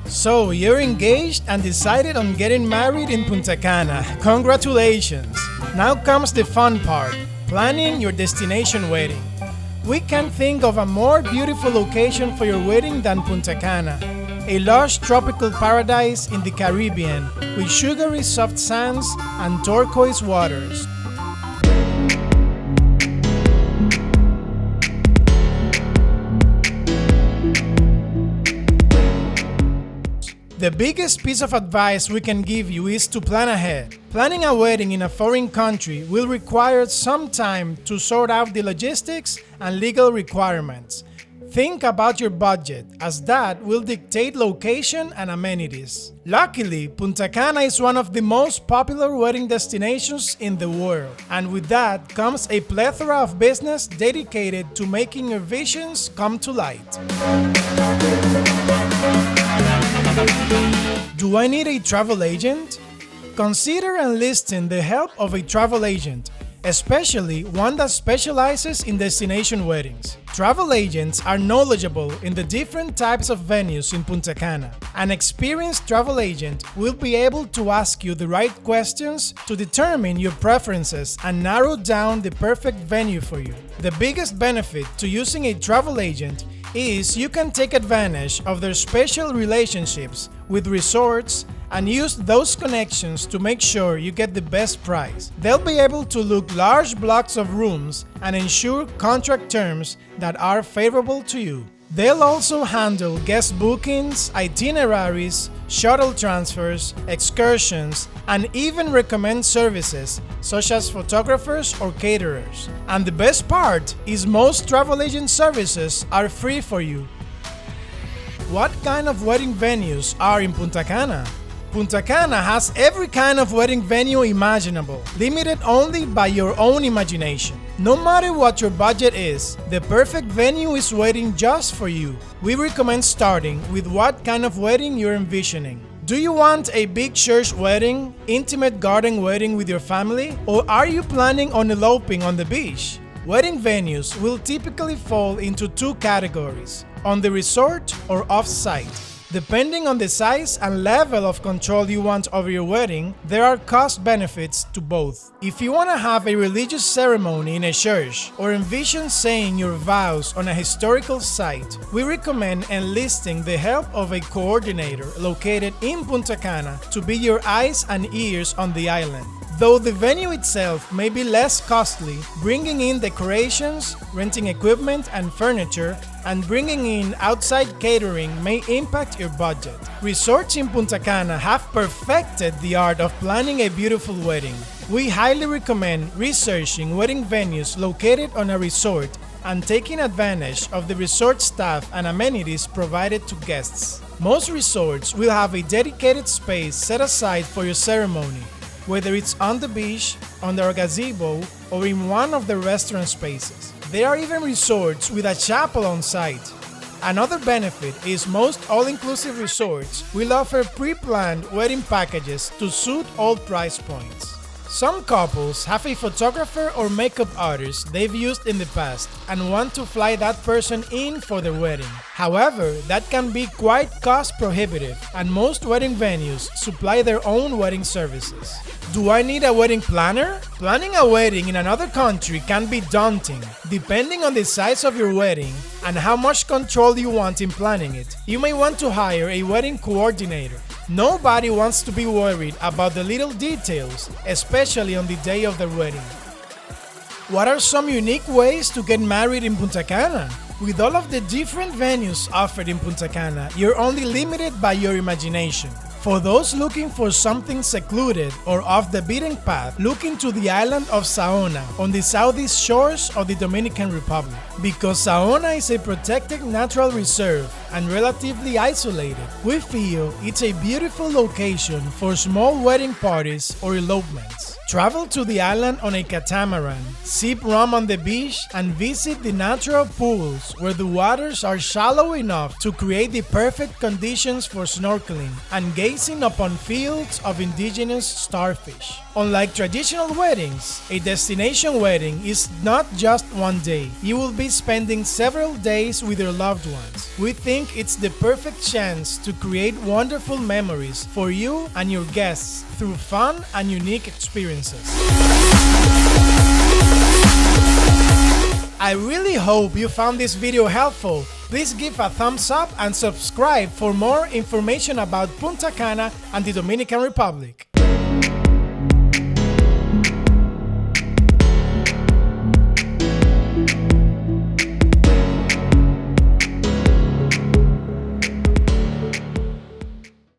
So, you're engaged and decided on getting married in Punta Cana. Congratulations! Now comes the fun part, planning your destination wedding. We can't think of a more beautiful location for your wedding than Punta Cana, a lush tropical paradise in the Caribbean with sugary soft sands and turquoise waters. The biggest piece of advice we can give you is to plan ahead. Planning a wedding in a foreign country will require some time to sort out the logistics and legal requirements. Think about your budget, as that will dictate location and amenities. Luckily, Punta Cana is one of the most popular wedding destinations in the world, and with that comes a plethora of business dedicated to making your visions come to light. Do I need a travel agent? Consider enlisting the help of a travel agent, especially one that specializes in destination weddings. Travel agents are knowledgeable in the different types of venues in Punta Cana. An experienced travel agent will be able to ask you the right questions to determine your preferences and narrow down the perfect venue for you. The biggest benefit to using a travel agent is you can take advantage of their special relationships with resorts and use those connections to make sure you get the best price. They'll be able to look large blocks of rooms and ensure contract terms that are favorable to you. They'll also handle guest bookings, itineraries, shuttle transfers, excursions, and even recommend services such as photographers or caterers. And the best part is most travel agent services are free for you. What kind of wedding venues are in Punta Cana? Punta Cana has every kind of wedding venue imaginable, limited only by your own imagination. No matter what your budget is, the perfect venue is waiting just for you. We recommend starting with what kind of wedding you're envisioning. Do you want a big church wedding, intimate garden wedding with your family, or are you planning on eloping on the beach? Wedding venues will typically fall into two categories: on the resort or off-site. Depending on the size and level of control you want over your wedding, there are cost benefits to both. If you want to have a religious ceremony in a church or envision saying your vows on a historical site, we recommend enlisting the help of a coordinator located in Punta Cana to be your eyes and ears on the island. Though the venue itself may be less costly, bringing in decorations, renting equipment and furniture, and bringing in outside catering may impact your budget. Resorts in Punta Cana have perfected the art of planning a beautiful wedding. We highly recommend researching wedding venues located on a resort and taking advantage of the resort staff and amenities provided to guests. Most resorts will have a dedicated space set aside for your ceremony, whether it's on the beach, under a gazebo, or in one of the restaurant spaces. There are even resorts with a chapel on site. Another benefit is most all-inclusive resorts will offer pre-planned wedding packages to suit all price points. Some couples have a photographer or makeup artist they've used in the past and want to fly that person in for their wedding. However, that can be quite cost prohibitive, and most wedding venues supply their own wedding services. Do I need a wedding planner? Planning a wedding in another country can be daunting. Depending on the size of your wedding and how much control you want in planning it, you may want to hire a wedding coordinator. Nobody wants to be worried about the little details, especially on the day of their wedding. What are some unique ways to get married in Punta Cana? With all of the different venues offered in Punta Cana, you're only limited by your imagination. For those looking for something secluded or off the beaten path, look into the island of Saona on the southeast shores of the Dominican Republic. Because Saona is a protected natural reserve and relatively isolated, we feel it's a beautiful location for small wedding parties or elopements. Travel to the island on a catamaran, sip rum on the beach, and visit the natural pools where the waters are shallow enough to create the perfect conditions for snorkeling and gazing upon fields of indigenous starfish. Unlike traditional weddings, a destination wedding is not just one day. You will be spending several days with your loved ones. We think it's the perfect chance to create wonderful memories for you and your guests through fun and unique experiences. I really hope you found this video helpful. Please give a thumbs up and subscribe for more information about Punta Cana and the Dominican Republic.